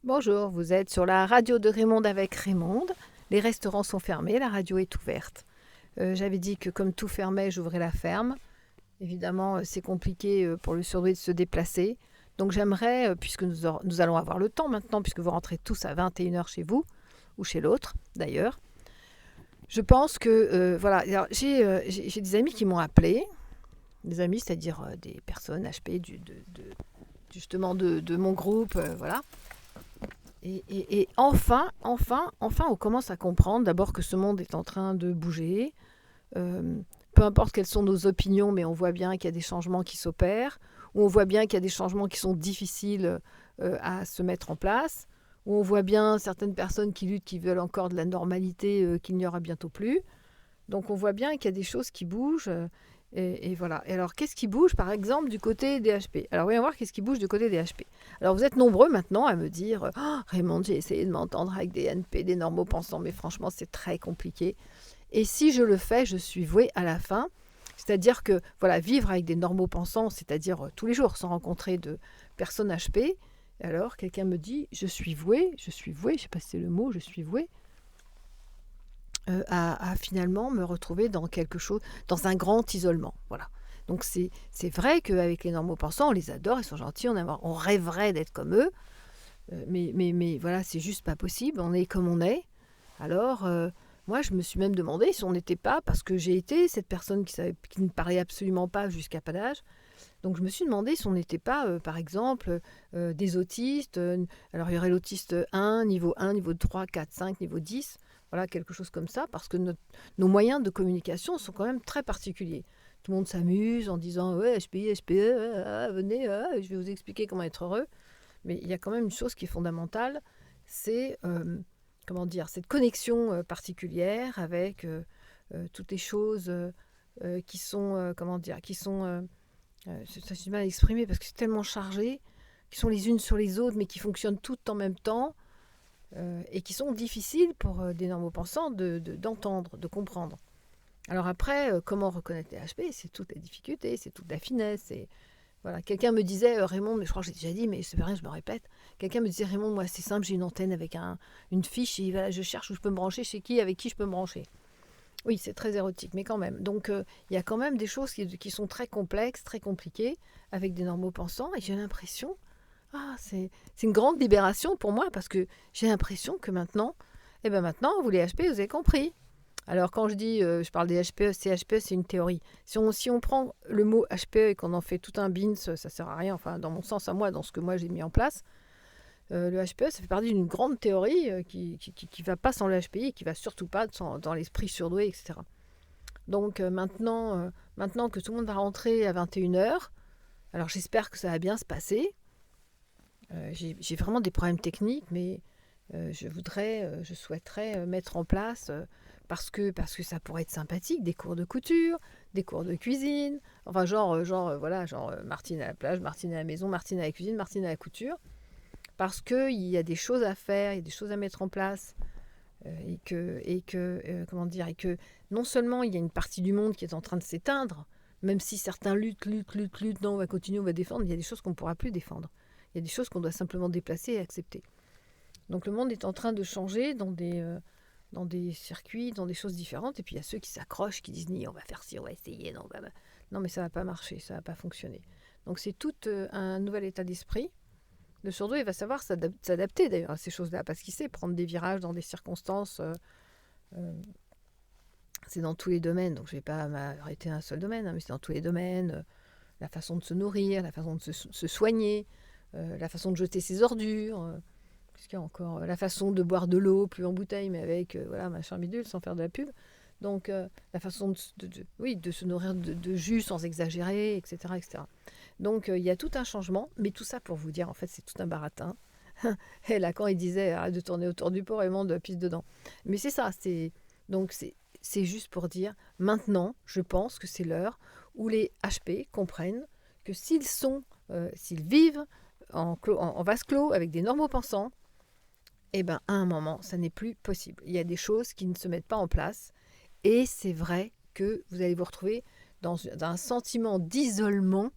Bonjour, vous êtes sur la radio de Raymonde avec Raymonde. Les restaurants sont fermés, la radio est ouverte. J'avais dit que comme tout fermait, j'ouvrais la ferme. Évidemment, c'est compliqué pour le surdoué de se déplacer. Donc j'aimerais, puisque nous allons avoir le temps maintenant, puisque vous rentrez tous à 21 heures chez vous, ou chez l'autre d'ailleurs, je pense que, voilà, alors, j'ai des amis qui m'ont appelé, des amis, c'est-à-dire des personnes HP justement de mon groupe, voilà. Et enfin, on commence à comprendre d'abord que ce monde est en train de bouger. Euh, Peu importe quelles sont nos opinions, mais on voit bien qu'il y a des changements qui s'opèrent, ou on voit bien qu'il y a des changements qui sont difficiles à se mettre en place, où on voit bien certaines personnes qui luttent, qui veulent encore de la normalité qu'il n'y aura bientôt plus. Donc on voit bien qu'il y a des choses qui bougent. Et voilà. Et alors, qu'est-ce qui bouge, par exemple, du côté des HP? Alors, voyons voir qu'est-ce qui bouge du côté des HP. Alors, vous êtes nombreux maintenant à me dire Raymond, j'ai essayé de m'entendre avec des NP, des normaux pensants, mais franchement, c'est très compliqué. Et si je le fais, je suis voué à la fin. C'est-à-dire que, voilà, vivre avec des normaux pensants, c'est-à-dire tous les jours, sans rencontrer de personnes HP. Alors, quelqu'un me dit je suis voué, je ne sais pas si c'est le mot, je suis voué à finalement me retrouver dans quelque chose, dans un grand isolement. Voilà. Donc c'est vrai qu'avec les normaux pensants, on les adore, ils sont gentils, on rêverait d'être comme eux, mais voilà, c'est juste pas possible, on est comme on est. Alors, moi, je me suis même demandé si on n'était pas, parce que j'ai été cette personne qui ne parlait absolument pas jusqu'à pas d'âge, donc je me suis demandé si on n'était pas, par exemple, des autistes. Alors il y aurait l'autiste niveau 1, niveau 3, 4, 5, niveau 10. Voilà, quelque chose comme ça, parce que nos moyens de communication sont quand même très particuliers. Tout le monde s'amuse en disant ouais, HPI, HPE, venez, je vais vous expliquer comment être heureux. Mais il y a quand même une chose qui est fondamentale, c'est comment dire, cette connexion particulière avec toutes les choses qui sont comment dire, qui sont ça j'ai du mal à exprimer parce que c'est tellement chargé, qui sont les unes sur les autres, mais qui fonctionnent toutes en même temps, et qui sont difficiles pour des normaux-pensants d'entendre, de comprendre. Alors après, comment reconnaître les HP? C'est toute la difficulté, c'est toute la finesse. Voilà. Quelqu'un me disait, Raymond, mais je crois que j'ai déjà dit, mais c'est pas rien, je me répète. Quelqu'un me disait, Raymond, moi c'est simple, j'ai une antenne avec une fiche, et voilà, je cherche où je peux me brancher, chez qui, avec qui je peux me brancher. Oui, c'est très érotique, mais quand même. Donc, il y a quand même des choses qui sont très complexes, très compliquées, avec des normaux pensants. Et j'ai l'impression, c'est une grande libération pour moi, parce que j'ai l'impression que maintenant, maintenant, vous les HP, vous avez compris. Alors, quand je dis, je parle des HPE, c'est une théorie. Si on prend le mot HPE et qu'on en fait tout un bins, ça sert à rien, enfin, dans mon sens à moi, dans ce que moi j'ai mis en place. Le HPE, ça fait partie d'une grande théorie qui va pas sans le HPI et qui va surtout pas dans l'esprit surdoué, etc. Donc maintenant que tout le monde va rentrer à 21 heures, alors j'espère que ça va bien se passer. J'ai vraiment des problèmes techniques, mais je souhaiterais mettre en place, parce que ça pourrait être sympathique, des cours de couture, des cours de cuisine, enfin voilà, Martine à la plage, Martine à la maison, Martine à la cuisine, Martine à la couture, parce qu'il y a des choses à faire, il y a des choses à mettre en place, comment dire, et que non seulement il y a une partie du monde qui est en train de s'éteindre, même si certains luttent, non, on va continuer, on va défendre, il y a des choses qu'on ne pourra plus défendre. Il y a des choses qu'on doit simplement déplacer et accepter. Donc le monde est en train de changer dans des circuits, dans des choses différentes, et puis il y a ceux qui s'accrochent, qui disent, ni, on va faire ci, on va essayer, non, non mais ça ne va pas marcher, ça ne va pas fonctionner. Donc c'est tout un nouvel état d'esprit. Le surdoué, il va savoir s'adapter d'ailleurs à ces choses-là, parce qu'il sait prendre des virages dans des circonstances. Euh, c'est dans tous les domaines, donc je ne vais pas m'arrêter à un seul domaine, hein, mais c'est dans tous les domaines. La façon de se nourrir, la façon de se soigner, la façon de jeter ses ordures. Qu'est-ce qu'il y a encore? La façon de boire de l'eau, plus en bouteille, mais avec voilà, machin bidule, sans faire de la pub. Donc la façon oui, de se nourrir de jus sans exagérer, etc. etc. Donc il y a tout un changement, mais tout ça pour vous dire, en fait, c'est tout un baratin. Et Lacan, il disait, arrête de tourner autour du pot, Raymond, pisse dedans. Mais c'est ça, donc c'est juste pour dire, maintenant, je pense que c'est l'heure où les HP comprennent que s'ils vivent en vase clos avec des normaux pensants, eh ben, à un moment, ça n'est plus possible. Il y a des choses qui ne se mettent pas en place, et c'est vrai que vous allez vous retrouver dans un sentiment d'isolement.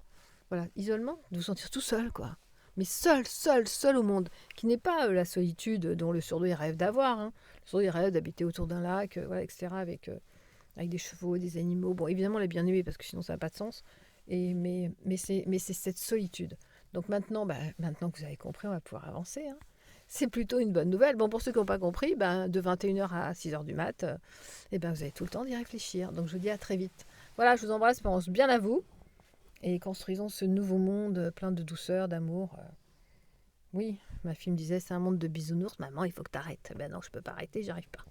Voilà, isolement, de vous sentir tout seul, quoi. mais seul au monde, qui n'est pas la solitude dont le surdoué rêve d'avoir. Hein. Le surdoué rêve d'habiter autour d'un lac, voilà, etc., avec des chevaux, des animaux. Bon, évidemment, les bien-aimés, parce que sinon ça n'a pas de sens. Mais c'est cette solitude. Donc maintenant que vous avez compris, on va pouvoir avancer. Hein. C'est plutôt une bonne nouvelle. Bon, pour ceux qui n'ont pas compris, de 21h à 6h du mat, vous avez tout le temps d'y réfléchir. Donc je vous dis à très vite. Voilà, je vous embrasse, pense bien à vous. Et construisons ce nouveau monde plein de douceur, d'amour. Oui, ma fille me disait, c'est un monde de bisounours. Maman, il faut que tu arrêtes. Ben non, je ne peux pas arrêter, j'y arrive pas.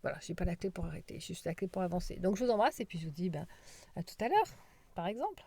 Voilà, je n'ai pas la clé pour arrêter, j'ai juste la clé pour avancer. Donc je vous embrasse et puis je vous dis à tout à l'heure, par exemple.